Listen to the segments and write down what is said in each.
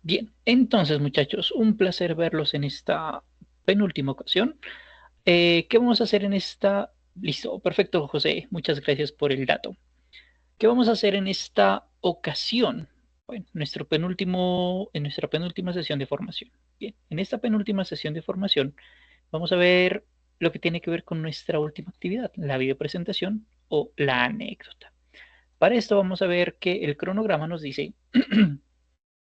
Bien, entonces muchachos, un placer verlos en esta penúltima ocasión. ¿Qué vamos a hacer en esta? Listo, perfecto, José, muchas gracias por el dato. ¿Qué vamos a hacer en esta ocasión? Bueno, en nuestra penúltima sesión de formación. Bien, en esta penúltima sesión de formación vamos a ver lo que tiene que ver con nuestra última actividad, la videopresentación o la anécdota. Para esto vamos a ver que el cronograma nos dice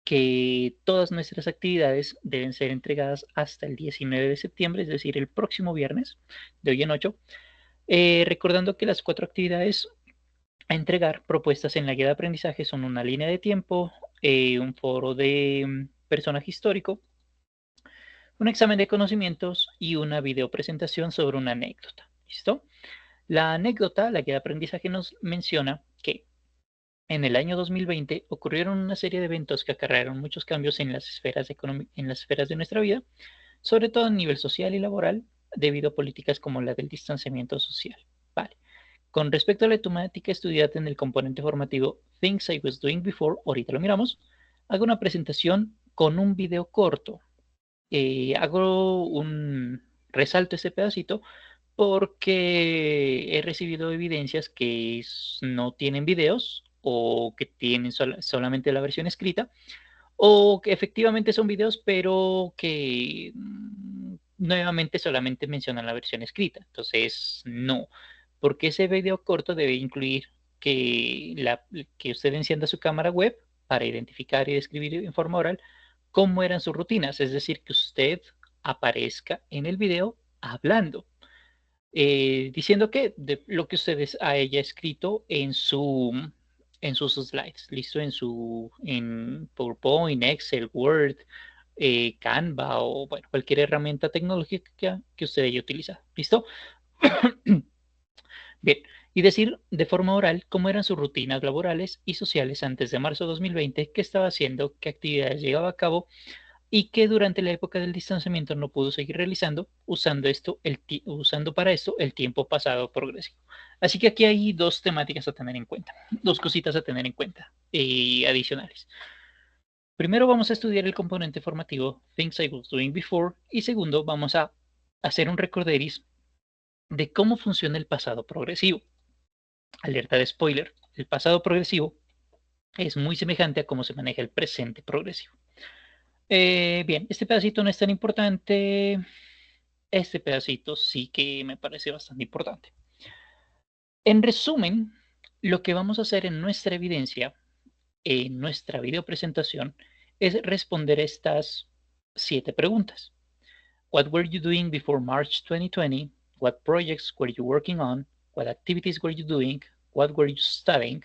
que todas nuestras actividades deben ser entregadas hasta el 19 de septiembre, es decir, el próximo viernes, de hoy en 8, recordando que las cuatro actividades a entregar propuestas en la guía de aprendizaje son una línea de tiempo, un foro de personaje histórico, un examen de conocimientos y una videopresentación sobre una anécdota. ¿Listo? La anécdota, la guía de aprendizaje nos menciona que en el año 2020 ocurrieron una serie de eventos que acarrearon muchos cambios en las esferas de nuestra vida, sobre todo a nivel social y laboral, debido a políticas como la del distanciamiento social. Vale. Con respecto a la temática estudiada en el componente formativo Things I Was Doing Before, ahorita lo miramos, hago una presentación con un video corto. Resalto este pedacito porque he recibido evidencias que no tienen videos o que tienen solamente la versión escrita o que efectivamente son videos pero que nuevamente solamente mencionan la versión escrita. Entonces, no, porque ese video corto debe incluir que usted encienda su cámara web para identificar y describir en forma oral cómo eran sus rutinas, es decir, que usted aparezca en el video hablando, diciendo que de lo que ustedes haya escrito en sus slides, listo, en PowerPoint, Excel, Word, Canva o bueno, cualquier herramienta tecnológica que usted haya utilizado, listo. Bien, y decir de forma oral cómo eran sus rutinas laborales y sociales antes de marzo de 2020, qué estaba haciendo, qué actividades llevaba a cabo y que durante la época del distanciamiento no pudo seguir realizando, usando para esto el tiempo pasado progresivo. Así que aquí hay dos temáticas a tener en cuenta, dos cositas a tener en cuenta adicionales. Primero vamos a estudiar el componente formativo Things I Was Doing Before y segundo vamos a hacer un recorderis de cómo funciona el pasado progresivo. Alerta de spoiler, el pasado progresivo es muy semejante a cómo se maneja el presente progresivo. Bien, este pedacito no es tan importante. Este pedacito sí que me parece bastante importante. En resumen, lo que vamos a hacer en nuestra evidencia, en nuestra videopresentación, es responder estas 7 preguntas. What were you doing before March 2020? What projects were you working on? What activities were you doing? What were you studying?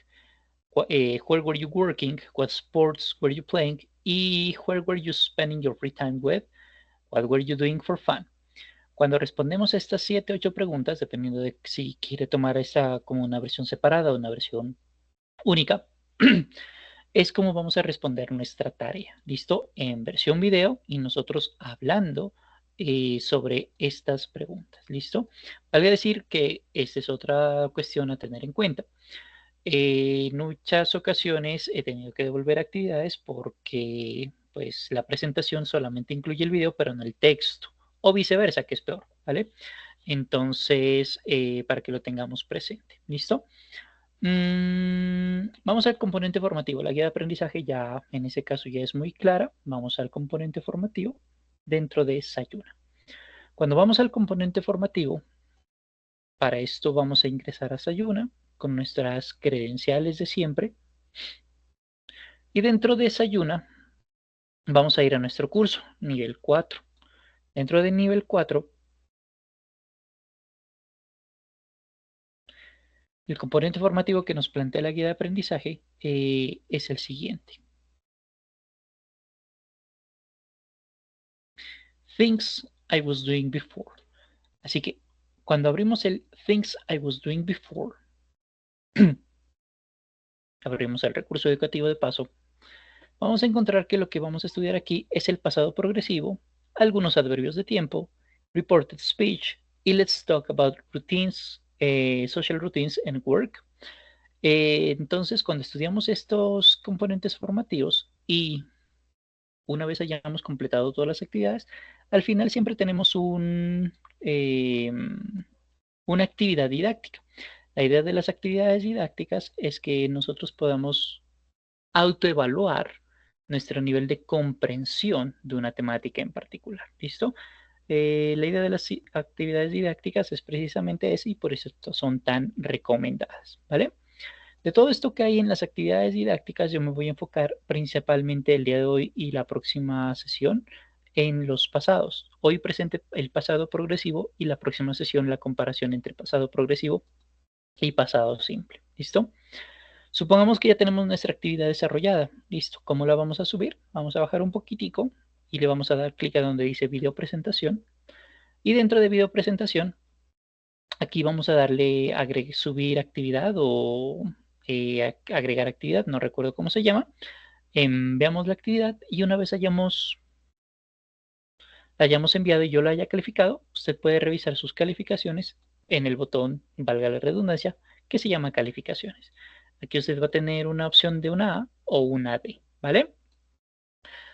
Where were you working? What sports were you playing? Y where were you spending your free time with? What were you doing for fun? Cuando respondemos estas 7, 8 preguntas, dependiendo de si quiere tomar esta como una versión separada o una versión única, es como vamos a responder nuestra tarea. ¿Listo? En versión video y nosotros hablando sobre estas preguntas. ¿Listo? Vale decir que esta es otra cuestión a tener en cuenta. En muchas ocasiones he tenido que devolver actividades porque pues la presentación solamente incluye el video pero no el texto o viceversa, que es peor, ¿vale? Entonces, para que lo tengamos presente, ¿listo? Vamos al componente formativo. La guía de aprendizaje ya en ese caso ya es muy clara. Vamos al componente formativo dentro de Sayuna. Cuando vamos al componente formativo, para esto vamos a ingresar a Sayuna con nuestras credenciales de siempre. Y dentro de Sayuna vamos a ir a nuestro curso, nivel 4. Dentro del nivel 4, el componente formativo que nos plantea la guía de aprendizaje es el siguiente. Things I was doing before. Así que cuando abrimos el Things I was doing before, abrimos el recurso educativo de paso, vamos a encontrar que lo que vamos a estudiar aquí es el pasado progresivo, algunos adverbios de tiempo, reported speech y let's talk about routines, social routines and work. Entonces, cuando estudiamos estos componentes formativos y una vez hayamos completado todas las actividades, al final siempre tenemos una actividad didáctica. La idea de las actividades didácticas es que nosotros podamos autoevaluar nuestro nivel de comprensión de una temática en particular. ¿Listo? La idea de las actividades didácticas es precisamente eso y por eso son tan recomendadas, ¿vale? De todo esto que hay en las actividades didácticas, yo me voy a enfocar principalmente el día de hoy y la próxima sesión en los pasados. Hoy presente el pasado progresivo y la próxima sesión la comparación entre pasado progresivo y pasado simple. ¿Listo? Supongamos que ya tenemos nuestra actividad desarrollada. Listo. ¿Cómo la vamos a subir? Vamos a bajar un poquitico y le vamos a dar clic a donde dice video presentación. Y dentro de video presentación, aquí vamos a darle subir actividad o agregar actividad, no recuerdo cómo se llama. Veamos la actividad y una vez la hayamos enviado y yo la haya calificado, usted puede revisar sus calificaciones en el botón, valga la redundancia, que se llama calificaciones. Aquí usted va a tener una opción de una A o una D, ¿vale?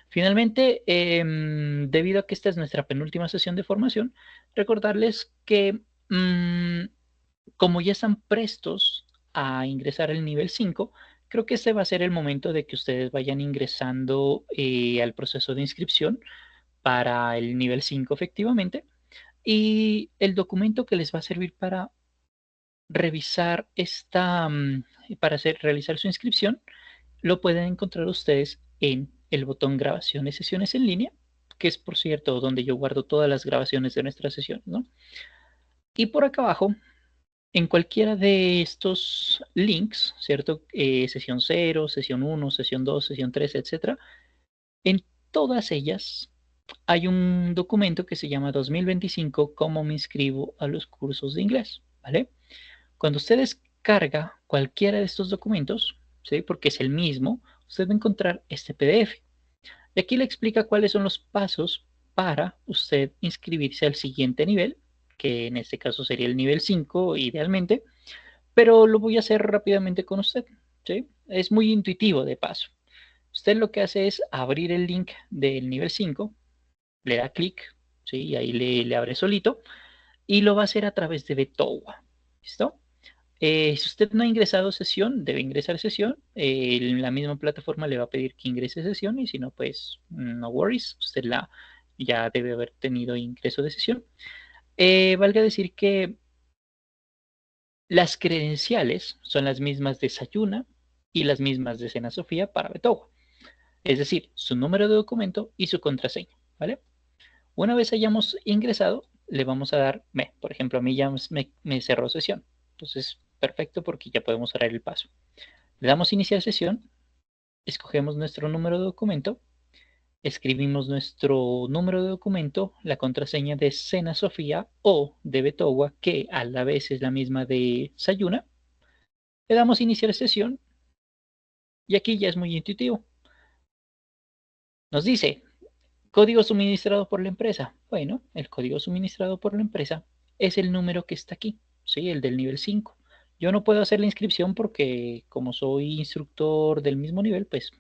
Finalmente, debido a que esta es nuestra penúltima sesión de formación, recordarles que como ya están prestos a ingresar al nivel 5, creo que este va a ser el momento de que ustedes vayan ingresando al proceso de inscripción para el nivel 5 efectivamente. Y el documento que les va a servir para revisar realizar su inscripción, lo pueden encontrar ustedes en el botón grabaciones sesiones en línea, que es por cierto donde yo guardo todas las grabaciones de nuestras sesiones, ¿no? Y por acá abajo, en cualquiera de estos links, ¿cierto? Sesión 0, sesión 1, sesión 2, sesión 3, etcétera. En todas ellas hay un documento que se llama 2025, cómo me inscribo a los cursos de inglés, ¿vale? Cuando usted descarga cualquiera de estos documentos, ¿sí? Porque es el mismo, usted va a encontrar este PDF. Y aquí le explica cuáles son los pasos para usted inscribirse al siguiente nivel, que en este caso sería el nivel 5 idealmente, pero lo voy a hacer rápidamente con usted, ¿sí? Es muy intuitivo de paso. Usted lo que hace es abrir el link del nivel 5, le da clic, ¿sí? Y ahí le abre solito, y lo va a hacer a través de Betowa, ¿listo? Si usted no ha ingresado sesión, debe ingresar sesión. La misma plataforma le va a pedir que ingrese sesión y si no, pues no worries, usted ya debe haber tenido ingreso de sesión. Valga decir que las credenciales son las mismas de Sayuna y las mismas de Sena Sofía para Betowa. Es decir, su número de documento y su contraseña, ¿vale? Una vez hayamos ingresado, le vamos a dar, por ejemplo, a mí ya me cerró sesión. Entonces, perfecto porque ya podemos cerrar el paso. Le damos iniciar sesión, escogemos nuestro número de documento, escribimos nuestro número de documento, la contraseña de Sena Sofía o de Betowa, que a la vez es la misma de Sayuna. Le damos iniciar sesión y aquí ya es muy intuitivo. Nos dice, código suministrado por la empresa. Bueno, el código suministrado por la empresa es el número que está aquí, ¿sí? El del nivel 5. Yo no puedo hacer la inscripción porque como soy instructor del mismo nivel, pues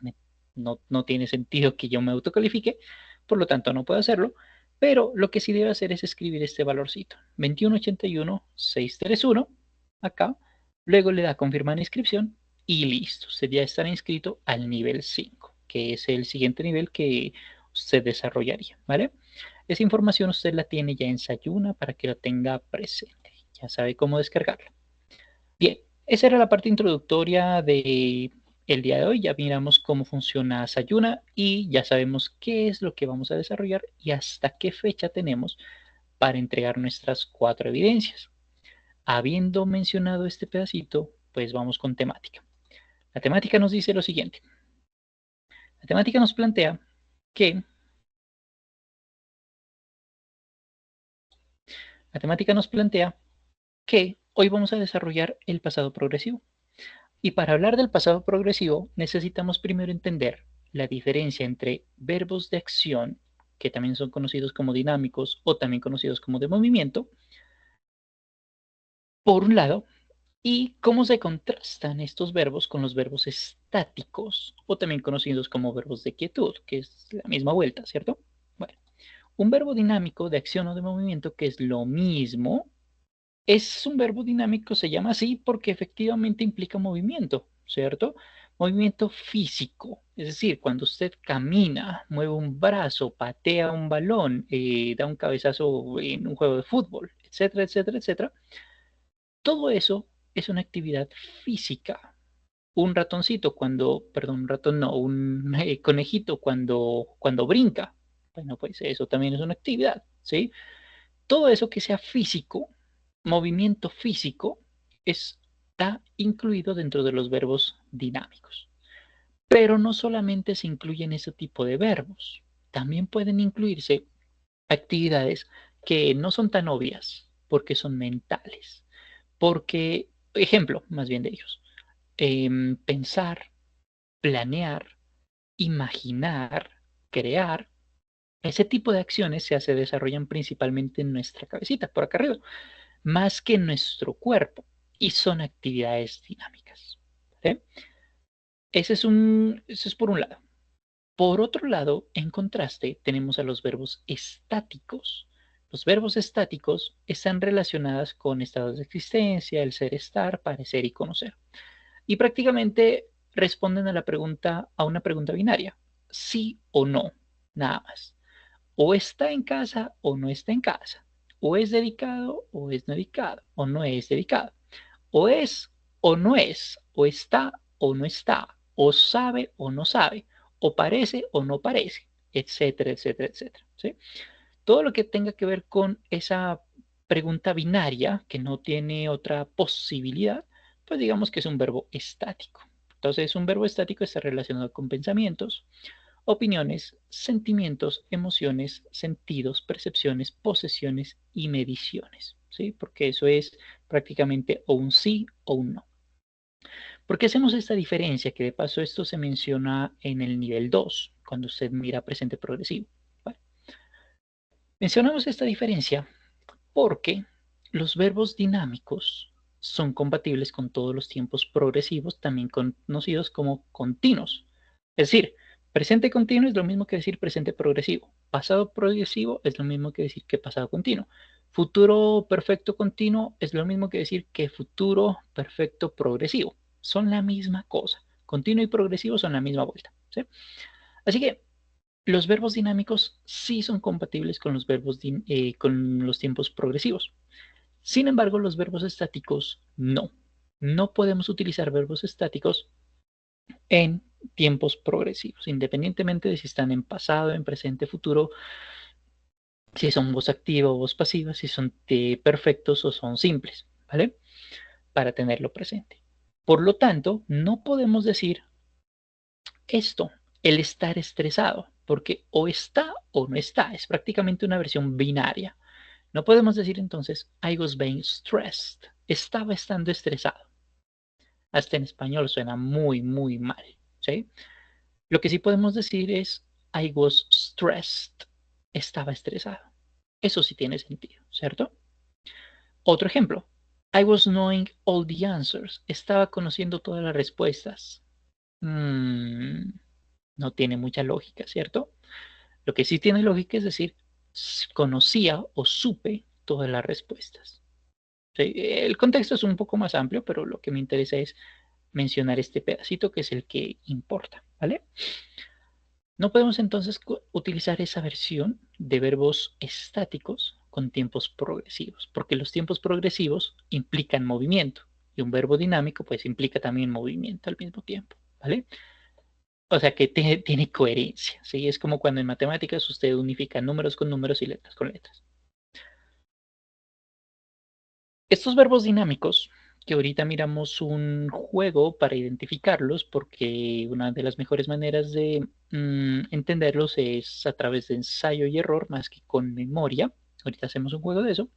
no tiene sentido que yo me autocalifique, por lo tanto no puedo hacerlo, pero lo que sí debe hacer es escribir este valorcito, 2181631, acá, luego le da confirmar inscripción y listo, usted ya estará inscrito al nivel 5, que es el siguiente nivel que usted desarrollaría, ¿vale? Esa información usted la tiene ya en Sayuna para que la tenga presente. Ya sabe cómo descargarla. Bien, esa era la parte introductoria de el día de hoy. Ya miramos cómo funciona Sayuna y ya sabemos qué es lo que vamos a desarrollar y hasta qué fecha tenemos para entregar nuestras 4 evidencias. Habiendo mencionado este pedacito, pues vamos con temática. La temática nos dice lo siguiente. La temática nos plantea que La temática nos plantea que hoy vamos a desarrollar el pasado progresivo. Y para hablar del pasado progresivo necesitamos primero entender la diferencia entre verbos de acción, que también son conocidos como dinámicos o también conocidos como de movimiento, por un lado, ¿Y cómo se contrastan estos verbos con los verbos estáticos, o también conocidos como verbos de quietud, que es la misma vuelta, ¿cierto? Bueno, un verbo dinámico de acción o de movimiento, que es lo mismo, es un verbo dinámico, se llama así porque efectivamente implica movimiento, ¿cierto? Movimiento físico, es decir, cuando usted camina, mueve un brazo, patea un balón, da un cabezazo en un juego de fútbol, etcétera, etcétera, etcétera. Todo eso es una actividad física. Un ratoncito cuando, perdón, un ratón no, un conejito cuando brinca. Bueno, pues eso también es una actividad, ¿sí? Todo eso que sea físico, movimiento físico, está incluido dentro de los verbos dinámicos. Pero no solamente se incluyen ese tipo de verbos, también pueden incluirse actividades que no son tan obvias porque son mentales. Porque, ejemplo, más bien de ellos, pensar, planear, imaginar, crear, ese tipo de acciones se desarrollan principalmente en nuestra cabecita, por acá arriba, más que en nuestro cuerpo, y son actividades dinámicas. ¿Sí? Eso es por un lado. Por otro lado, en contraste, tenemos a los verbos estáticos. Los verbos estáticos están relacionados con estados de existencia, el ser, estar, parecer y conocer. Y prácticamente responden a a una pregunta binaria, sí o no, nada más. O está en casa o no está en casa. O es dedicado o es no dedicado, o no es dedicado. O es o no es, o está o no está, o sabe o no sabe, o parece o no parece, etcétera, etcétera, etcétera. ¿Sí? Todo lo que tenga que ver con esa pregunta binaria que no tiene otra posibilidad, pues digamos que es un verbo estático. Entonces, un verbo estático está relacionado con pensamientos, opiniones, sentimientos, emociones, sentidos, percepciones, posesiones y mediciones, ¿sí? Porque eso es prácticamente o un sí o un no. ¿Por qué hacemos esta diferencia? Que de paso esto se menciona en el nivel 2 cuando usted mira presente progresivo. ¿Vale? Mencionamos esta diferencia porque los verbos dinámicos son compatibles con todos los tiempos progresivos, también conocidos como continuos. Es decir, presente continuo es lo mismo que decir presente progresivo. Pasado progresivo es lo mismo que decir que pasado continuo. Futuro perfecto continuo es lo mismo que decir que futuro perfecto progresivo. Son la misma cosa. Continuo y progresivo son la misma vuelta. ¿Sí? Así que los verbos dinámicos sí son compatibles con con los tiempos progresivos. Sin embargo, los verbos estáticos no. No podemos utilizar verbos estáticos en tiempos progresivos, independientemente de si están en pasado, en presente, futuro, si son voz activa o voz pasiva, si son perfectos o son simples, ¿vale? Para tenerlo presente. Por lo tanto, no podemos decir esto, el estar estresado, porque o está o no está, es prácticamente una versión binaria. No podemos decir entonces, I was being stressed, estaba estando estresado. Hasta en español suena muy, muy mal, ¿sí? Lo que sí podemos decir es, I was stressed, estaba estresado. Eso sí tiene sentido, ¿cierto? Otro ejemplo, I was knowing all the answers, estaba conociendo todas las respuestas. No tiene mucha lógica, ¿cierto? Lo que sí tiene lógica es decir, conocía o supe todas las respuestas. Sí, el contexto es un poco más amplio, pero lo que me interesa es mencionar este pedacito que es el que importa, ¿vale? No podemos entonces utilizar esa versión de verbos estáticos con tiempos progresivos, porque los tiempos progresivos implican movimiento y un verbo dinámico pues implica también movimiento al mismo tiempo, ¿vale? O sea que tiene coherencia, ¿sí? Es como cuando en matemáticas usted unifica números con números y letras con letras. Estos verbos dinámicos, que ahorita miramos un juego para identificarlos, porque una de las mejores maneras de entenderlos es a través de ensayo y error más que con memoria. Ahorita hacemos un juego de eso.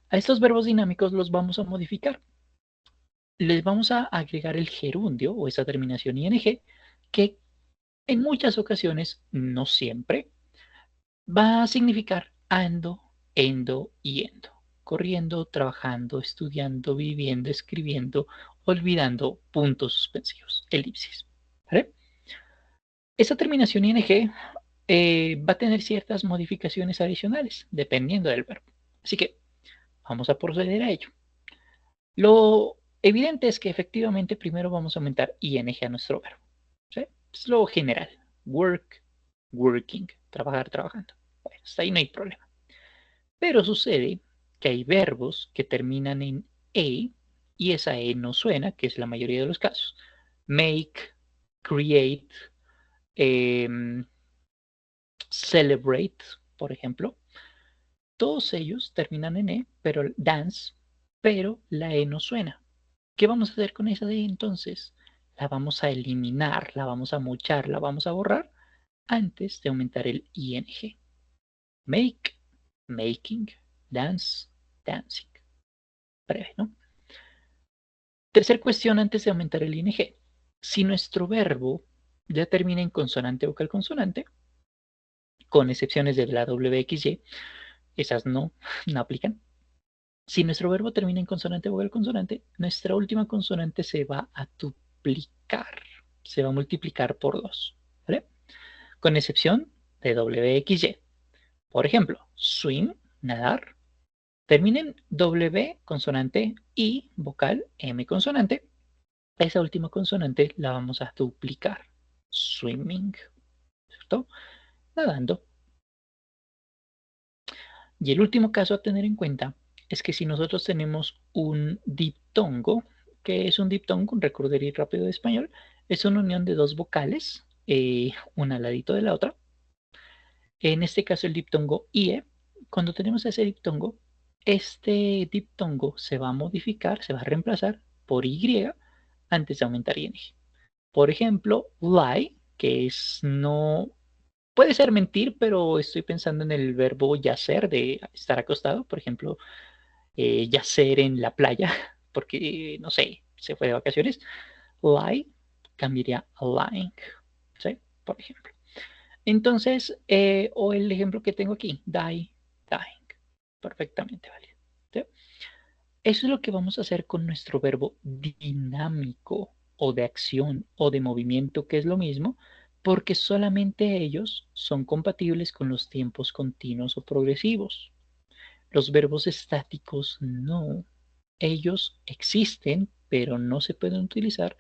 A estos verbos dinámicos los vamos a modificar. Les vamos a agregar el gerundio o esa terminación ing que en muchas ocasiones, no siempre, va a significar ando, endo y endo. corriendo, trabajando, estudiando, viviendo, escribiendo, olvidando, puntos suspensivos, elipsis. ¿Vale? Esa terminación ing va a tener ciertas modificaciones adicionales dependiendo del verbo. Así que vamos a proceder a ello. Lo evidente es que efectivamente primero vamos a aumentar ing a nuestro verbo. ¿Sí? Es lo general. Work, working, trabajar, trabajando. Bueno, hasta ahí no hay problema. Pero sucede que hay verbos que terminan en e y esa e no suena, que es la mayoría de los casos. Make, create, celebrate, por ejemplo. Todos ellos terminan en e, pero dance, pero la e no suena. ¿Qué vamos a hacer con esa de entonces? La vamos a eliminar, la vamos a mochar, la vamos a borrar antes de aumentar el ing. Make, making, dance, dancing. Breve, ¿no? Tercer cuestión antes de aumentar el ing. Si nuestro verbo ya termina en consonante vocal consonante, con excepciones de la WXY, esas no aplican. Si nuestro verbo termina en consonante vocal consonante, nuestra última consonante se va a duplicar, se va a multiplicar por 2, ¿vale? Con excepción de WXY. Por ejemplo, swim, nadar, termina en W consonante I vocal M consonante. Esa última consonante la vamos a duplicar. Swimming, ¿cierto? Nadando. Y el último caso a tener en cuenta es que si nosotros tenemos un diptongo, que es un diptongo, un recorderis rápido de español, es una unión de dos vocales, una al ladito de la otra. En este caso el diptongo IE, cuando tenemos ese diptongo, este diptongo se va a modificar, se va a reemplazar por Y antes de aumentar ING. Por ejemplo, lie, que es no, puede ser mentir, pero estoy pensando en el verbo yacer, de estar acostado, por ejemplo, yacer en la playa, porque, no sé, se fue de vacaciones. Lie cambiaría a lying, ¿sí? Por ejemplo. Entonces, o el ejemplo que tengo aquí, die, dying, perfectamente válido. ¿Sí? Eso es lo que vamos a hacer con nuestro verbo dinámico o de acción o de movimiento, que es lo mismo, porque solamente ellos son compatibles con los tiempos continuos o progresivos. Los verbos estáticos no. Ellos existen, pero no se pueden utilizar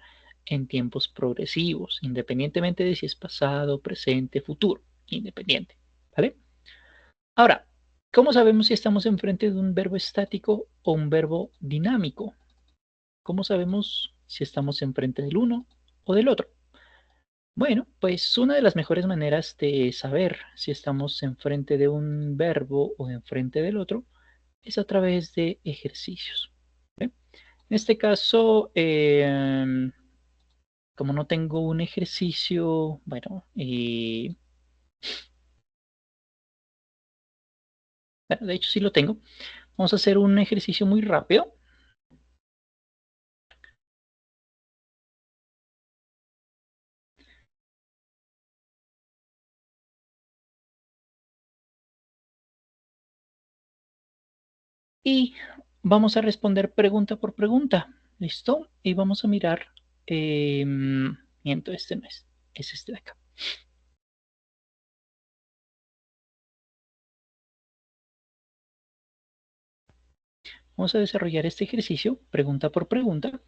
en tiempos progresivos, independientemente de si es pasado, presente, futuro, independiente. ¿Vale? Ahora, ¿cómo sabemos si estamos enfrente de un verbo estático o un verbo dinámico? ¿Cómo sabemos si estamos enfrente del uno o del otro? Bueno, pues una de las mejores maneras de saber si estamos enfrente de un verbo o enfrente del otro es a través de ejercicios. ¿Okay? En este caso, como no tengo un ejercicio, bueno, de hecho sí lo tengo. Vamos a hacer un ejercicio muy rápido. Y vamos a responder pregunta por pregunta. ¿Listo? Y vamos a mirar. Miento, este no es este de acá. Vamos a desarrollar este ejercicio pregunta por pregunta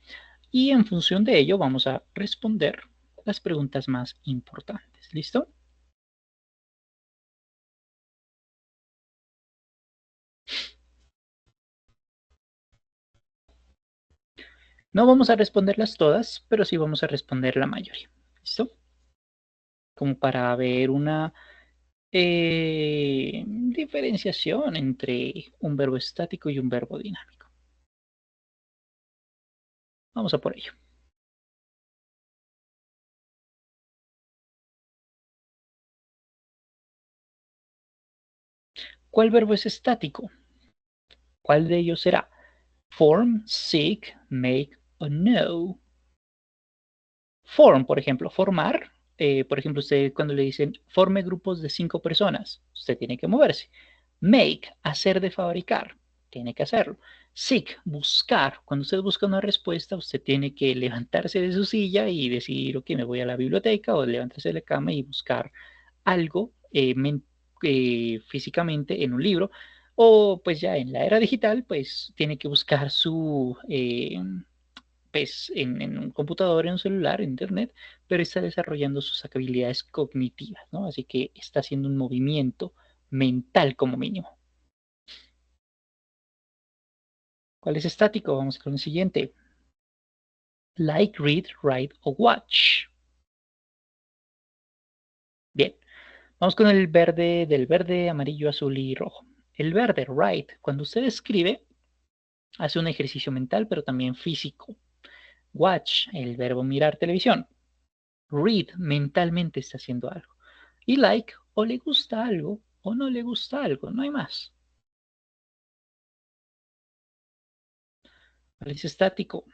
y en función de ello vamos a responder las preguntas más importantes. ¿Listo? No vamos a responderlas todas, pero sí vamos a responder la mayoría. ¿Listo? Como para ver una diferenciación entre un verbo estático y un verbo dinámico. Vamos a por ello. ¿Cuál verbo es estático? ¿Cuál de ellos será? Form, seek, make o know. Form, por ejemplo, formar. Por ejemplo, usted cuando le dicen forme grupos de 5 personas, usted tiene que moverse. Make, hacer de fabricar. tiene que hacerlo. Seek, buscar. Cuando usted busca una respuesta, usted tiene que levantarse de su silla y decir, ok, me voy a la biblioteca o levantarse de la cama y buscar algo físicamente en un libro. O pues ya en la era digital, pues tiene que buscar su, pues en un computador, en un celular, en internet, pero está desarrollando sus habilidades cognitivas, ¿no? Así que está haciendo un movimiento mental como mínimo. ¿Cuál es estático? Vamos con el siguiente. Like, read, write o watch. Bien, vamos con el verde, del verde, amarillo, azul y rojo. El verde, write, cuando usted escribe, hace un ejercicio mental, pero también físico. Watch, el verbo mirar televisión. Read, mentalmente está haciendo algo. Y like, o le gusta algo o no le gusta algo, no hay más. ¿Cuál es estático?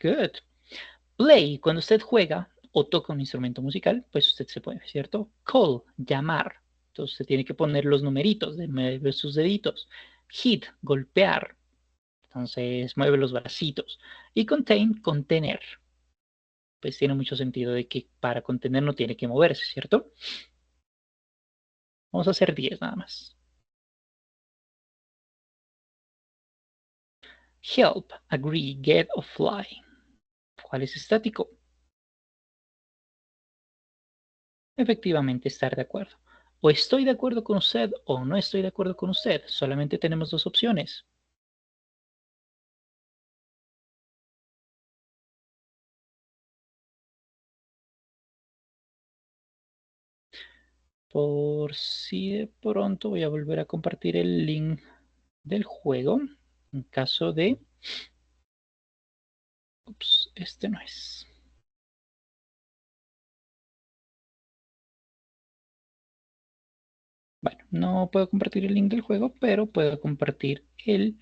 Good. Play, cuando usted juega o toca un instrumento musical, pues usted se puede, ¿cierto? Call, llamar. Entonces usted tiene que poner los numeritos, de mover sus deditos. Hit, golpear. Entonces mueve los bracitos. Y contain, contener. Pues tiene mucho sentido de que para contener no tiene que moverse, ¿cierto? Vamos a hacer 10 nada más. Help, agree, get o fly. ¿Cuál es estático? Efectivamente, estar de acuerdo. O estoy de acuerdo con usted o no estoy de acuerdo con usted. Solamente tenemos dos opciones. Por si de pronto voy a volver a compartir el link del juego. En caso de... Ups, este no es. Bueno, no puedo compartir el link del juego, pero puedo compartir el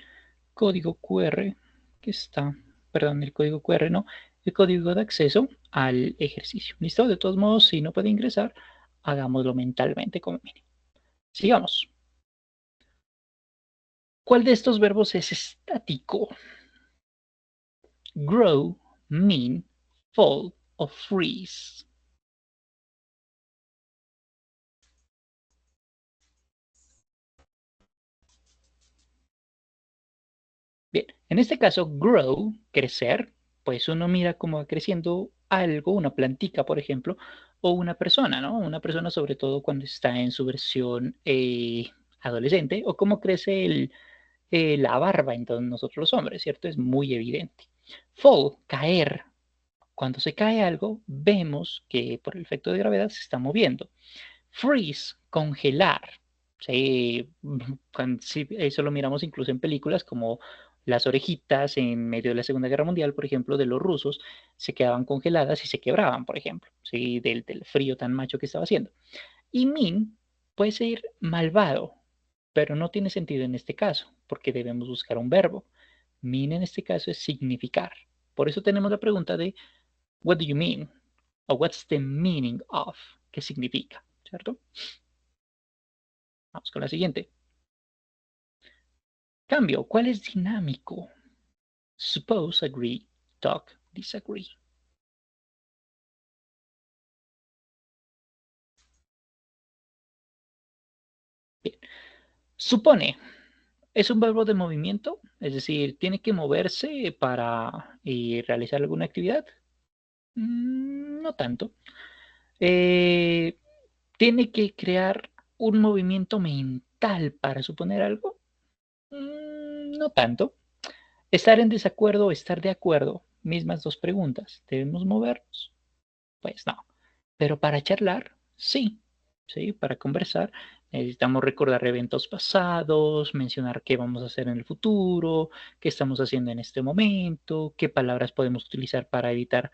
código QR que está, perdón, el código QR no, el código de acceso al ejercicio. ¿Listo? De todos modos, si no puede ingresar, hagámoslo mentalmente como mínimo. Sigamos. ¿Cuál de estos verbos es estático? Grow, mean, fall o freeze. Bien, en este caso, grow, crecer, pues uno mira cómo va creciendo algo, una plantica, por ejemplo, o una persona, ¿no? Una persona sobre todo cuando está en su versión adolescente, o cómo crece la barba en todos nosotros los hombres, ¿cierto? Es muy evidente. Fall, caer. Cuando se cae algo, vemos que por el efecto de gravedad se está moviendo. Freeze, congelar. Sí, sí, eso lo miramos incluso en películas como las orejitas en medio de la Segunda Guerra Mundial, por ejemplo, de los rusos, se quedaban congeladas y se quebraban, por ejemplo, ¿sí? Del frío tan macho que estaba haciendo. Y Min puede ser malvado, pero no tiene sentido en este caso, porque debemos buscar un verbo. Mean en este caso es significar. Por eso tenemos la pregunta de what do you mean? O what's the meaning of? ¿Qué significa? ¿Cierto? Vamos con la siguiente. Cambio. ¿Cuál es dinámico? Suppose, agree, talk, disagree. Bien. Supone. ¿Es un verbo de movimiento? Es decir, ¿tiene que moverse para realizar alguna actividad? No tanto. Eh, ¿Tiene que crear un movimiento mental para suponer algo? No tanto. ¿Estar en desacuerdo o estar de acuerdo? Mismas dos preguntas. ¿Debemos movernos? Pues no. Pero para charlar, sí. Sí, para conversar necesitamos recordar eventos pasados, mencionar qué vamos a hacer en el futuro, qué estamos haciendo en este momento, qué palabras podemos utilizar para evitar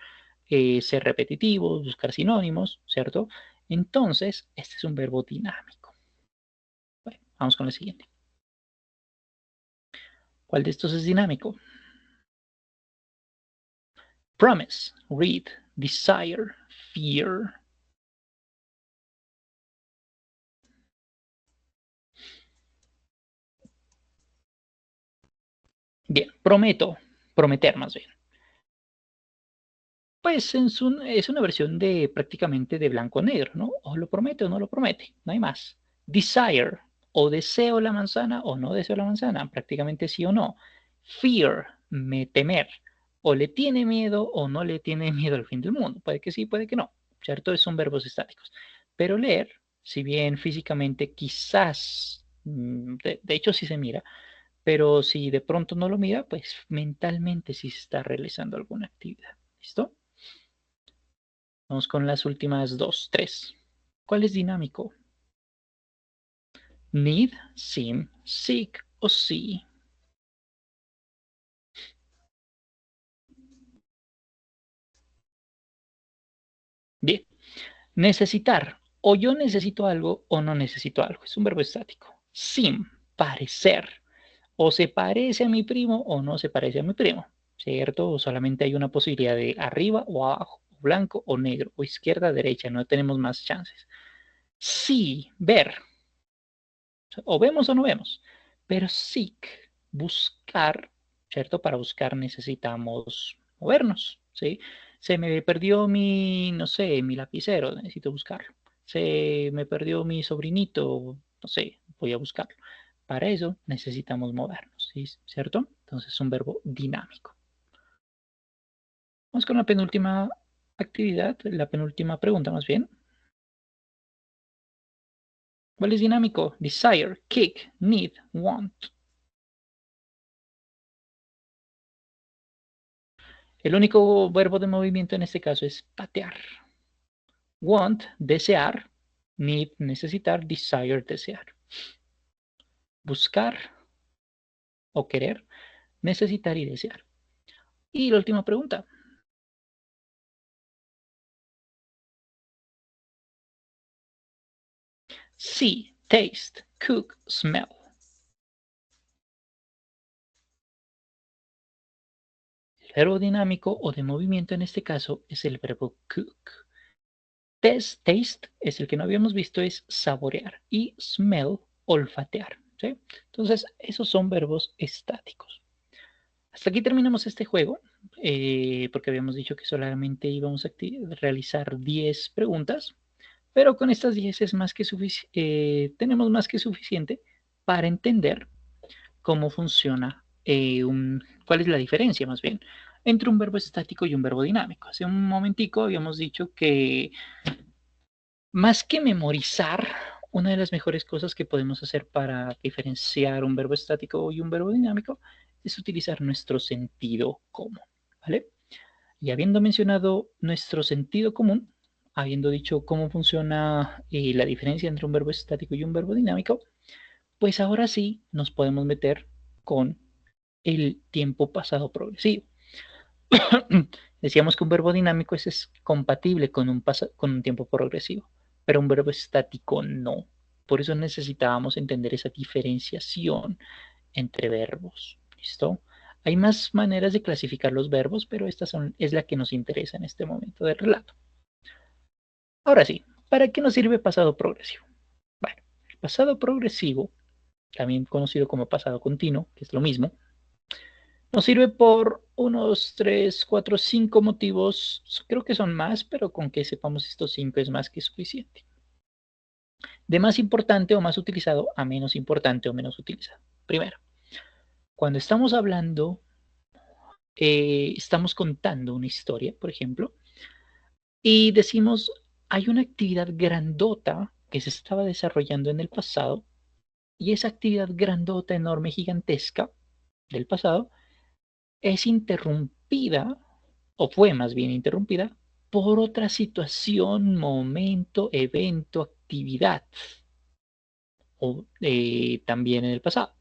ser repetitivos, buscar sinónimos, ¿cierto? Entonces, este es un verbo dinámico. Bueno, vamos con el siguiente. ¿Cuál de estos es dinámico? Promise, read, desire, fear. Bien, prometer más bien. Pues es una versión de prácticamente de blanco-negro, ¿no? O lo promete o no lo promete, no hay más. Desire, o deseo la manzana o no deseo la manzana, prácticamente sí o no. Fear, temer, o le tiene miedo o no le tiene miedo al fin del mundo. Puede que sí, puede que no, ¿cierto? Son verbos estáticos. Pero leer, si bien físicamente quizás, de hecho sí se mira, pero si de pronto no lo mira, pues mentalmente sí se está realizando alguna actividad. ¿Listo? Vamos con las últimas dos, tres. ¿Cuál es dinámico? Need, seem, seek o see. Bien. Necesitar. O yo necesito algo o no necesito algo. Es un verbo estático. Seem, parecer. O se parece a mi primo o no se parece a mi primo. ¿Cierto? O solamente hay una posibilidad de arriba o abajo, o blanco o negro, o izquierda, derecha. No tenemos más chances. Sí, ver. O vemos o no vemos. Pero seek, buscar, ¿cierto? Para buscar necesitamos movernos, ¿sí? Se me perdió mi, no sé, mi lapicero, necesito buscarlo. Se me perdió mi sobrinito, no sé, voy a buscarlo. Para eso necesitamos movernos, ¿sí? ¿Cierto? Entonces es un verbo dinámico. Vamos con la penúltima actividad, la penúltima pregunta más bien. ¿Cuál es dinámico? Desire, kick, need, want. El único verbo de movimiento en este caso es patear. Want, desear. Need, necesitar. Desire, desear. Buscar o querer. Necesitar y desear. Y la última pregunta. See, taste, cook, smell. El verbo dinámico o de movimiento en este caso es el verbo cook. Taste es el que no habíamos visto, es saborear. Y smell, olfatear. ¿Sí? Entonces, esos son verbos estáticos. Hasta aquí terminamos este juego, porque habíamos dicho que solamente íbamos a realizar 10 preguntas, pero con estas 10 es más que tenemos más que suficiente para entender cómo funciona, cuál es la diferencia más bien entre un verbo estático y un verbo dinámico. Hace un momentico habíamos dicho que más que memorizar, una de las mejores cosas que podemos hacer para diferenciar un verbo estático y un verbo dinámico es utilizar nuestro sentido común, ¿vale? Y habiendo mencionado nuestro sentido común, habiendo dicho cómo funciona la diferencia entre un verbo estático y un verbo dinámico, pues ahora sí nos podemos meter con el tiempo pasado progresivo. Decíamos que un verbo dinámico es compatible con un tiempo progresivo, pero un verbo estático no. Por eso necesitábamos entender esa diferenciación entre verbos. ¿Listo? Hay más maneras de clasificar los verbos, pero es la que nos interesa en este momento del relato. Ahora sí, ¿para qué nos sirve pasado progresivo? Bueno, el pasado progresivo, también conocido como pasado continuo, que es lo mismo, nos sirve por unos 3, 4, 5 motivos. Creo que son más, pero con que sepamos estos 5 es más que suficiente. De más importante o más utilizado a menos importante o menos utilizado. Primero, cuando estamos hablando, estamos contando una historia, por ejemplo, y decimos, hay una actividad grandota que se estaba desarrollando en el pasado, y esa actividad grandota, enorme, gigantesca del pasado es interrumpida, o fue más bien interrumpida, por otra situación, momento, evento, actividad, o también en el pasado.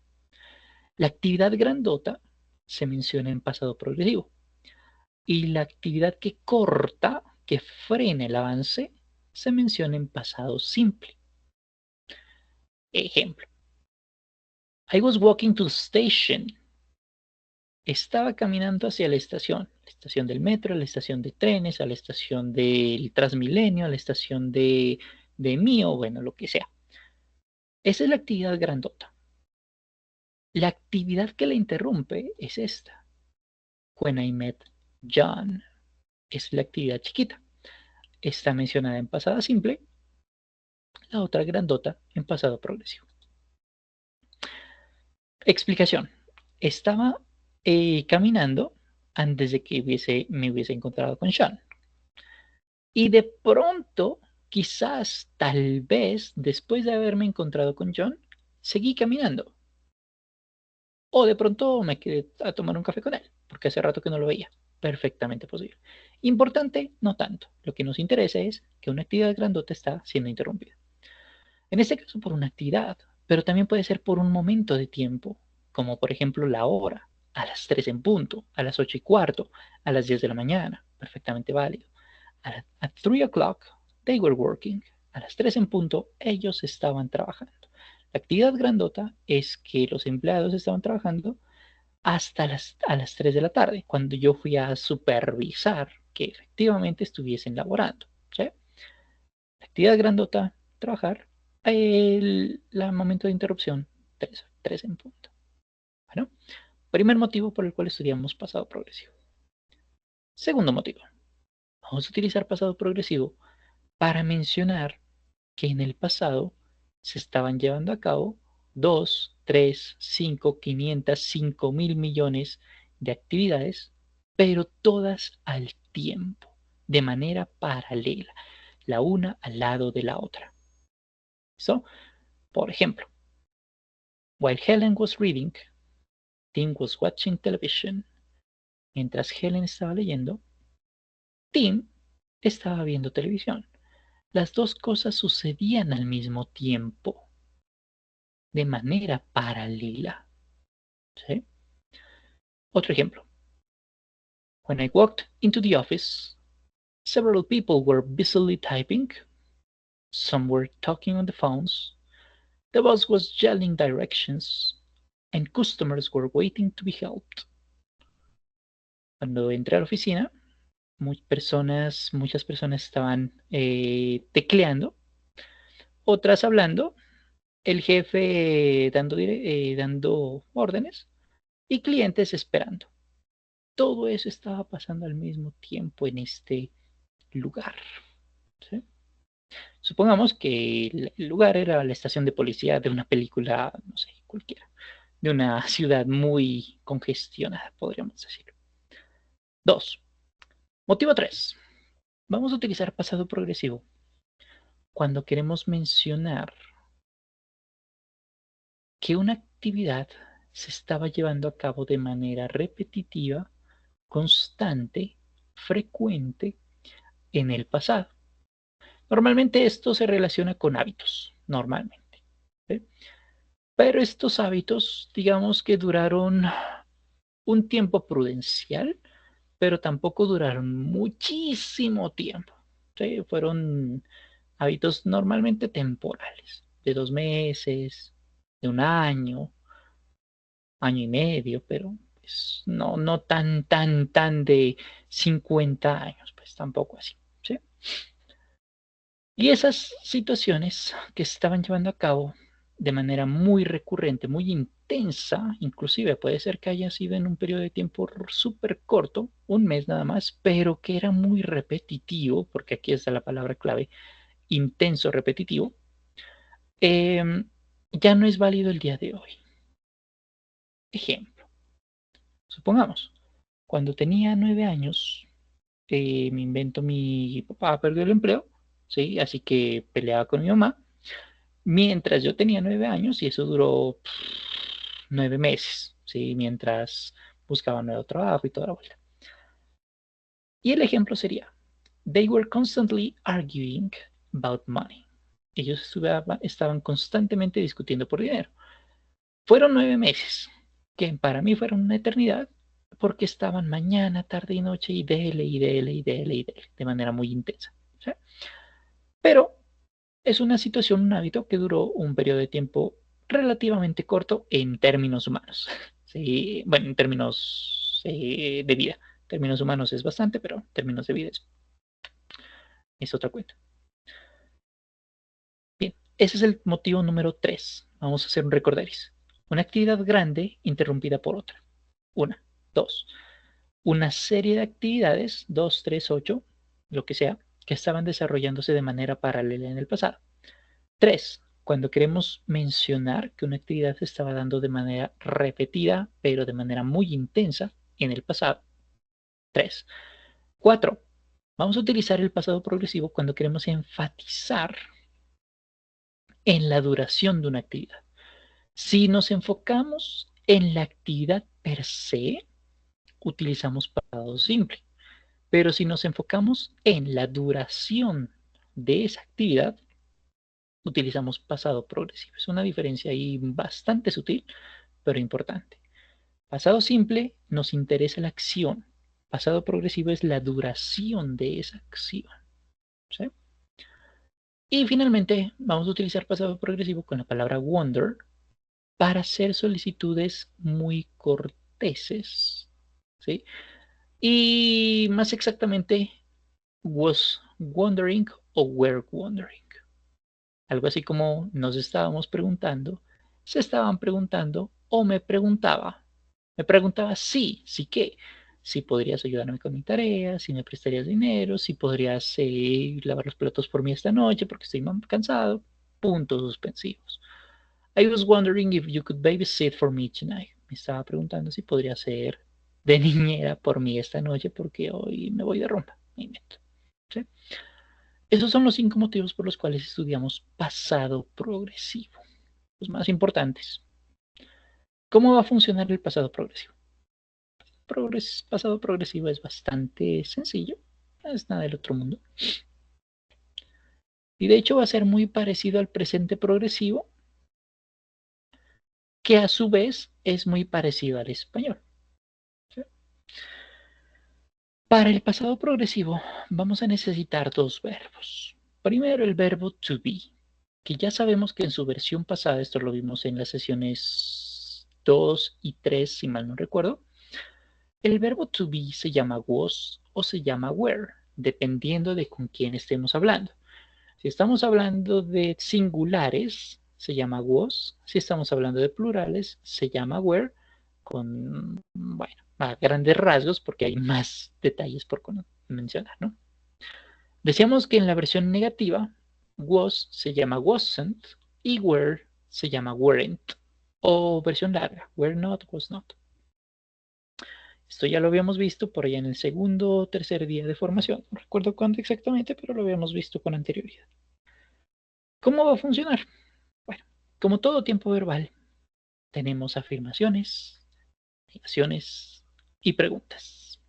La actividad grandota se menciona en pasado progresivo y la actividad que corta, que frena el avance, se menciona en pasado simple. Ejemplo. I was walking to the station. Estaba caminando hacia la estación del metro, la estación de trenes, a la estación del Transmilenio, a la estación de Mío, bueno, lo que sea. Esa es la actividad grandota. La actividad que la interrumpe es esta. When I Met John. Es la actividad chiquita. Está mencionada en pasado simple, la otra grandota en pasado progresivo. Explicación. Estaba caminando antes de que me hubiese encontrado con Sean. Y de pronto, quizás, tal vez, después de haberme encontrado con John, seguí caminando. O de pronto me quedé a tomar un café con él, porque hace rato que no lo veía. Perfectamente posible. Importante, no tanto. Lo que nos interesa es que una actividad grandota está siendo interrumpida. En este caso por una actividad, pero también puede ser por un momento de tiempo, como por ejemplo la hora, a las 3 en punto, a las 8 y cuarto, a las 10 de la mañana, perfectamente válido. At 3 o'clock, they were working. A las 3 en punto, ellos estaban trabajando. La actividad grandota es que los empleados estaban trabajando hasta a las 3 de la tarde, cuando yo fui a supervisar que efectivamente estuviesen laborando. ¿Sí? La actividad grandota, trabajar. El momento de interrupción, 3 en punto. Bueno, primer motivo por el cual estudiamos pasado progresivo. Segundo motivo, vamos a utilizar pasado progresivo para mencionar que en el pasado se estaban llevando a cabo 2, 3, 5, 500, 5.000 millones de actividades, pero todas al tiempo, de manera paralela, la una al lado de la otra. ¿Listo? Por ejemplo, while Helen was reading, Tim was watching television. Mientras Helen estaba leyendo, Tim estaba viendo televisión. Las dos cosas sucedían al mismo tiempo, de manera paralela. ¿Sí? Otro ejemplo. When I walked into the office, several people were busily typing. Some were talking on the phones. The boss was yelling directions, and customers were waiting to be helped. Cuando entré a la oficina, muchas personas estaban tecleando, otras hablando, el jefe dando órdenes y clientes esperando. Todo eso estaba pasando al mismo tiempo en este lugar. ¿Sí? Supongamos que el lugar era la estación de policía de una película, no sé, cualquiera, de una ciudad muy congestionada, podríamos decirlo. 2. Motivo 3. Vamos a utilizar pasado progresivo cuando queremos mencionar que una actividad se estaba llevando a cabo de manera repetitiva, constante, frecuente en el pasado. Normalmente esto se relaciona con hábitos, normalmente. ¿Sí? Pero estos hábitos, digamos que duraron un tiempo prudencial, pero tampoco duraron muchísimo tiempo. ¿Sí? Fueron hábitos normalmente temporales, de 2 meses, de un año y medio, pero pues, no tan de 50 años, pues tampoco así. ¿Sí? Y esas situaciones que se estaban llevando a cabo de manera muy recurrente, muy intensa, inclusive puede ser que haya sido en un periodo de tiempo súper corto, un mes nada más, pero que era muy repetitivo, porque aquí está la palabra clave, intenso, repetitivo, ya no es válido el día de hoy. Ejemplo, supongamos, cuando tenía 9 años, me invento, mi papá perdió el empleo, ¿sí? Así que peleaba con mi mamá, mientras yo tenía 9 años y eso duró 9 meses, ¿sí? Mientras buscaba nuevo trabajo y toda la vuelta. Y el ejemplo sería, they were constantly arguing about money. Ellos estaban constantemente discutiendo por dinero. Fueron 9 meses, que para mí fueron una eternidad, porque estaban mañana, tarde y noche y dele y dele y dele y dele, de manera muy intensa. ¿Sí? Pero es una situación, un hábito que duró un periodo de tiempo relativamente corto en términos humanos. Sí, bueno, en términos de vida. En términos humanos es bastante, pero en términos de vida es otra cuenta. Bien, ese es el motivo número 3. Vamos a hacer un recorderis. Una actividad grande interrumpida por otra. Una. Dos. Una serie de actividades, 2, 3, 8, lo que sea, que estaban desarrollándose de manera paralela en el pasado. 3. Cuando queremos mencionar que una actividad se estaba dando de manera repetida, pero de manera muy intensa en el pasado. 3. 4. Vamos a utilizar el pasado progresivo cuando queremos enfatizar en la duración de una actividad. Si nos enfocamos en la actividad per se, utilizamos pasado simple. Pero si nos enfocamos en la duración de esa actividad, utilizamos pasado progresivo. Es una diferencia ahí bastante sutil, pero importante. Pasado simple nos interesa la acción. Pasado progresivo es la duración de esa acción. ¿Sí? Y finalmente vamos a utilizar pasado progresivo con la palabra wonder para hacer solicitudes muy corteses. ¿Sí? Y más exactamente, was wondering o were wondering. Algo así como nos estábamos preguntando, se estaban preguntando o me preguntaba. Me preguntaba sí, sí qué. Si podrías ayudarme con mi tarea, si me prestarías dinero, si podrías lavar los platos por mí esta noche porque estoy cansado. Puntos suspensivos. I was wondering if you could babysit for me tonight. Me estaba preguntando si podría ser de niñera por mí esta noche porque hoy me voy de rumba. Me invento. ¿Sí? Esos son los 5 motivos por los cuales estudiamos pasado progresivo, los más importantes. ¿Cómo va a funcionar el pasado progresivo? Pasado progresivo es bastante sencillo, no es nada del otro mundo. Y de hecho va a ser muy parecido al presente progresivo, que a su vez es muy parecido al español. ¿Sí? Para el pasado progresivo vamos a necesitar dos verbos. Primero el verbo to be, que ya sabemos que en su versión pasada, esto lo vimos en las sesiones 2 y 3, si mal no recuerdo, el verbo to be se llama was o se llama were, dependiendo de con quién estemos hablando. Si estamos hablando de singulares, se llama was. Si estamos hablando de plurales, se llama were, con, bueno, a grandes rasgos, porque hay más detalles por mencionar, ¿no? Decíamos que en la versión negativa, was se llama wasn't y were se llama weren't. O versión larga, were not, was not. Esto ya lo habíamos visto por allá en el segundo o tercer día de formación. No recuerdo cuándo exactamente, pero lo habíamos visto con anterioridad. ¿Cómo va a funcionar? Bueno, como todo tiempo verbal, tenemos afirmaciones, negaciones y preguntas.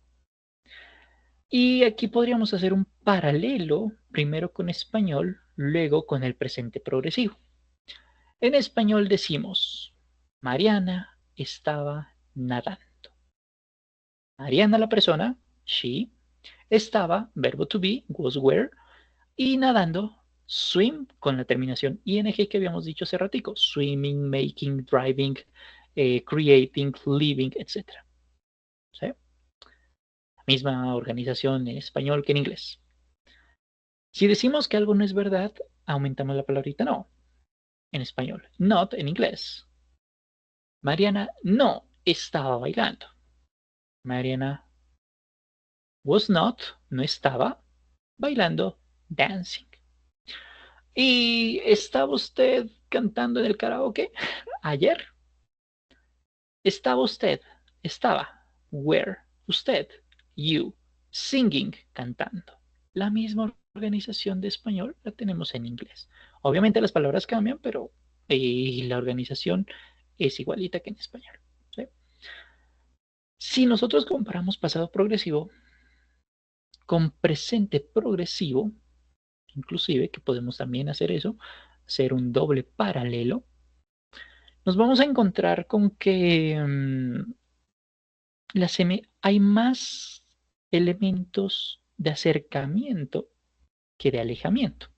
Y aquí podríamos hacer un paralelo, primero con español, luego con el presente progresivo. En español decimos, Mariana estaba nadando. Mariana la persona, she, estaba, verbo to be, was were, y nadando, swim, con la terminación ing que habíamos dicho hace ratico, swimming, making, driving, creating, living, etc. ¿Sí? La misma organización en español que en inglés. Si decimos que algo no es verdad, aumentamos la palabrita no, en español, not en inglés. Mariana no estaba bailando. Mariana was not, no estaba bailando, dancing. ¿Y estaba usted cantando en el karaoke ayer? Estaba, were, usted, you, singing, cantando. La misma organización de español la tenemos en inglés. Obviamente las palabras cambian, pero la organización es igualita que en español. ¿Sí? Si nosotros comparamos pasado progresivo con presente progresivo, inclusive que podemos también hacer eso, hacer un doble paralelo, nos vamos a encontrar con que hay más elementos de acercamiento que de alejamiento.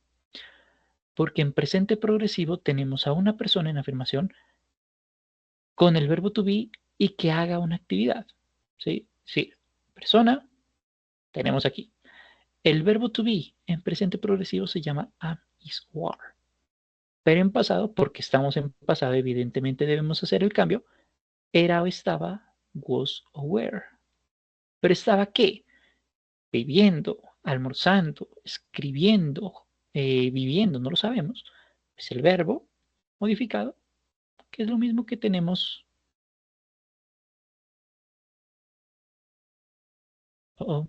Porque en presente progresivo tenemos a una persona en afirmación con el verbo to be y que haga una actividad. ¿Sí? Sí, persona, tenemos aquí. El verbo to be en presente progresivo se llama am, is, or. Pero en pasado, porque estamos en pasado, evidentemente debemos hacer el cambio, era o estaba, was o were. Pero estaba ¿qué? Viviendo, almorzando, escribiendo, viviendo, no lo sabemos. Es el verbo modificado, que es lo mismo que tenemos. Oh,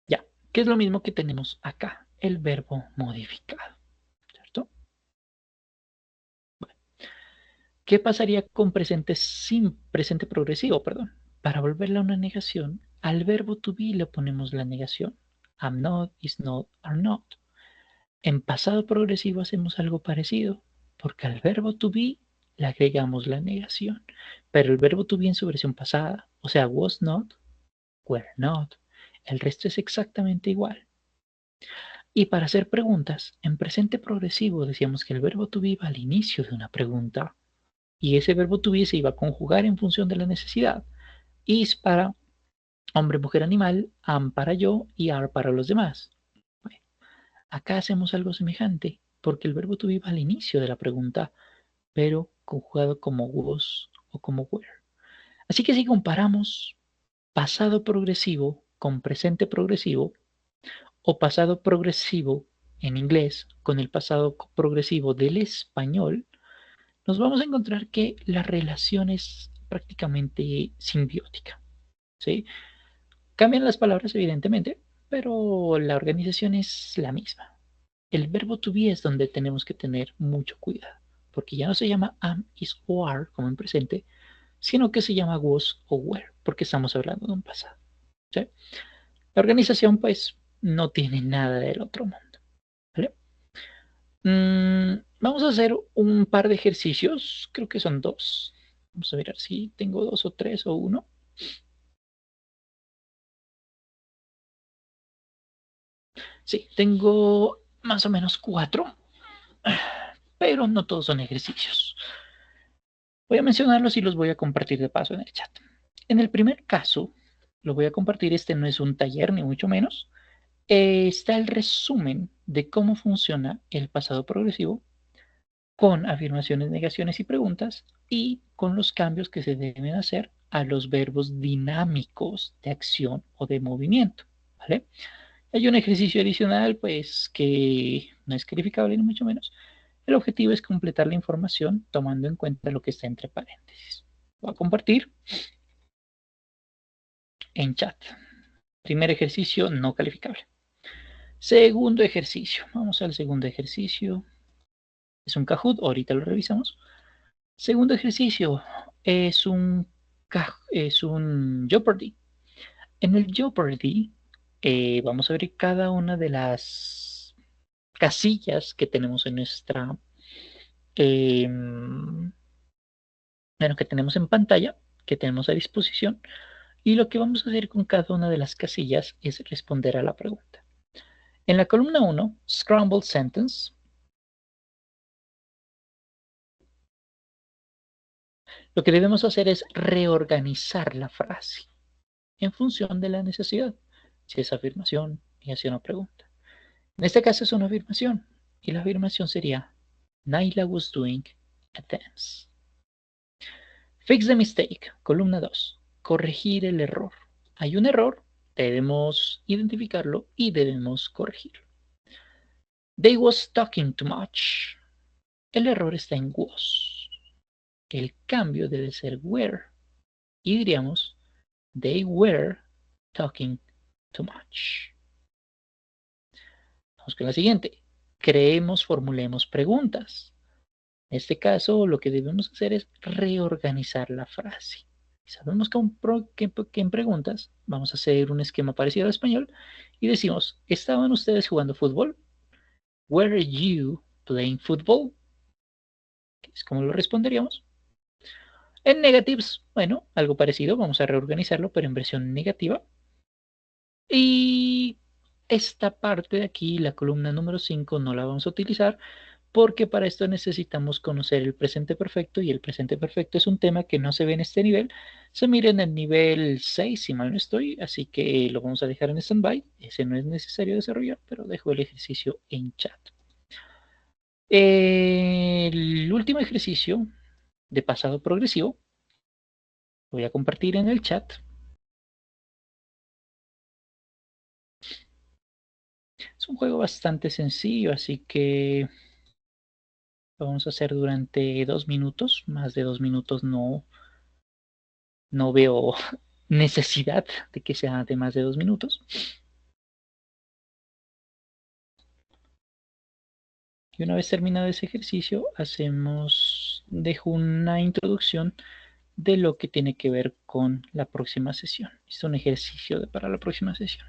ya, que es lo mismo que tenemos acá, el verbo modificado, ¿cierto? ¿Qué pasaría con presente sin presente progresivo, perdón? Para volverla a una negación, al verbo to be le ponemos la negación. Am not, is not, are not. En pasado progresivo hacemos algo parecido, porque al verbo to be le agregamos la negación. Pero el verbo to be en su versión pasada, o sea, was not, were not, el resto es exactamente igual. Y para hacer preguntas, en presente progresivo decíamos que el verbo to be va al inicio de una pregunta y ese verbo to be se iba a conjugar en función de la necesidad. Is para hombre, mujer, animal, am para yo y are para los demás. Bueno, acá hacemos algo semejante porque el verbo to be va al inicio de la pregunta, pero conjugado como was o como were. Así que si comparamos pasado progresivo con presente progresivo o pasado progresivo en inglés con el pasado progresivo del español, nos vamos a encontrar que la relación es prácticamente simbiótica. ¿Sí? Cambian las palabras, evidentemente, pero la organización es la misma. El verbo to be es donde tenemos que tener mucho cuidado, porque ya no se llama am, is o are como en presente, sino que se llama was o were, porque estamos hablando de un pasado. ¿Sí? La organización, pues, no tiene nada del otro mundo. ¿Vale? Vamos a hacer un par de ejercicios, creo que son dos. Vamos a ver si tengo dos o tres o uno. Sí, tengo más o menos cuatro, pero no todos son ejercicios. Voy a mencionarlos y los voy a compartir de paso en el chat. En el primer caso, lo voy a compartir, este no es un taller ni mucho menos. Está el resumen de cómo funciona el pasado progresivo con afirmaciones, negaciones y preguntas y con los cambios que se deben hacer a los verbos dinámicos de acción o de movimiento. ¿Vale? Hay un ejercicio adicional, pues, que no es calificable ni mucho menos. El objetivo es completar la información tomando en cuenta lo que está entre paréntesis. Voy a compartir en chat. Primer ejercicio no calificable. Segundo ejercicio. Vamos al segundo ejercicio. Es un Kahoot, ahorita lo revisamos. Segundo ejercicio es un Jeopardy. En el Jeopardy vamos a ver cada una de las casillas que tenemos en nuestra bueno, que tenemos en pantalla, que tenemos a disposición, y lo que vamos a hacer con cada una de las casillas es responder a la pregunta. En la columna 1, Scrambled Sentence, lo que debemos hacer es reorganizar la frase en función de la necesidad, si es afirmación, negación o pregunta. En este caso es una afirmación, y la afirmación sería, Naila was doing a dance. Fix the mistake, columna 2. Corregir el error. Hay un error, debemos identificarlo y debemos corregirlo. They was talking too much. El error está en was. El cambio debe ser were. Y diríamos, they were talking too much. Vamos con la siguiente. Creemos, formulemos preguntas. En este caso, lo que debemos hacer es reorganizar la frase. Sabemos que en preguntas vamos a hacer un esquema parecido al español y decimos, ¿estaban ustedes jugando fútbol? Were you playing football? Es como lo responderíamos. En negatives, bueno, algo parecido, vamos a reorganizarlo, pero en versión negativa. Y esta parte de aquí, la columna número 5, no la vamos a utilizar porque para esto necesitamos conocer el presente perfecto y el presente perfecto es un tema que no se ve en este nivel, se mira en el nivel 6 si mal no estoy, así que lo vamos a dejar en stand-by, ese no es necesario desarrollar, pero dejo el ejercicio en chat. El último ejercicio de pasado progresivo lo voy a compartir en el chat. Es un juego bastante sencillo, así que lo vamos a hacer durante 2 minutos. Más de 2 minutos no veo necesidad de que sea de más de 2 minutos. Y una vez terminado ese ejercicio, dejo una introducción de lo que tiene que ver con la próxima sesión. Es un ejercicio para la próxima sesión.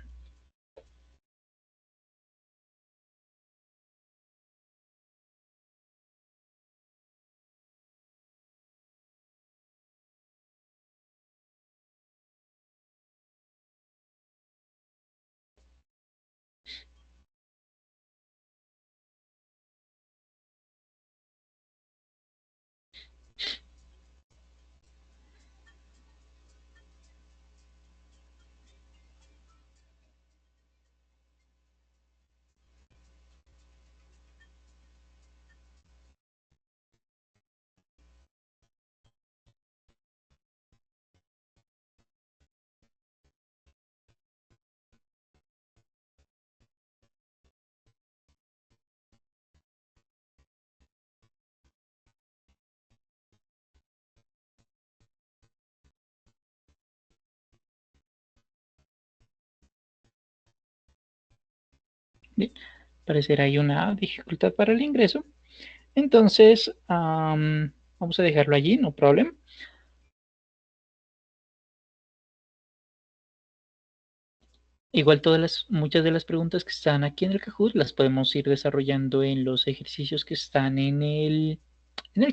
Bien, parecerá hay una dificultad para el ingreso. Entonces, vamos a dejarlo allí, no problema. Igual muchas de las preguntas que están aquí en el Kahoot las podemos ir desarrollando en los ejercicios que están en el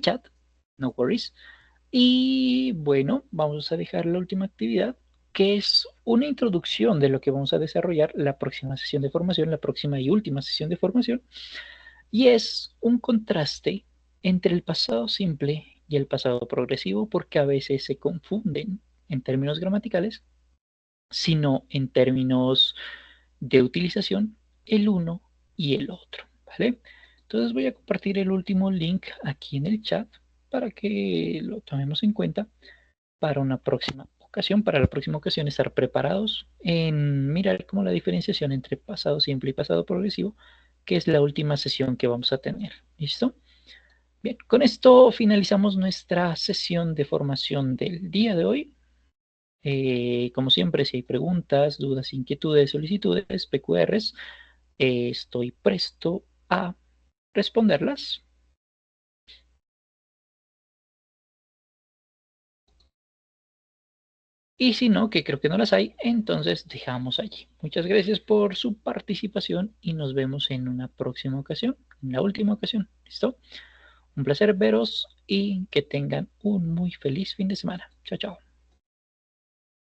chat. No worries. Y bueno, vamos a dejar la última actividad, que es una introducción de lo que vamos a desarrollar la próxima sesión de formación, la próxima y última sesión de formación. Y es un contraste entre el pasado simple y el pasado progresivo, porque a veces se confunden en términos gramaticales, sino en términos de utilización, el uno y el otro, ¿vale? Entonces voy a compartir el último link aquí en el chat para que lo tomemos en cuenta para una próxima ocasión, para la próxima ocasión estar preparados en mirar como la diferenciación entre pasado simple y pasado progresivo, que es la última sesión que vamos a tener. ¿Listo? Bien, con esto finalizamos nuestra sesión de formación del día de hoy. Como siempre, si hay preguntas, dudas, inquietudes, solicitudes, PQRs, estoy presto a responderlas. Y si no, que creo que no las hay, entonces dejamos allí. Muchas gracias por su participación y nos vemos en una próxima ocasión, en la última ocasión. ¿Listo? Un placer veros y que tengan un muy feliz fin de semana. Chao, chao.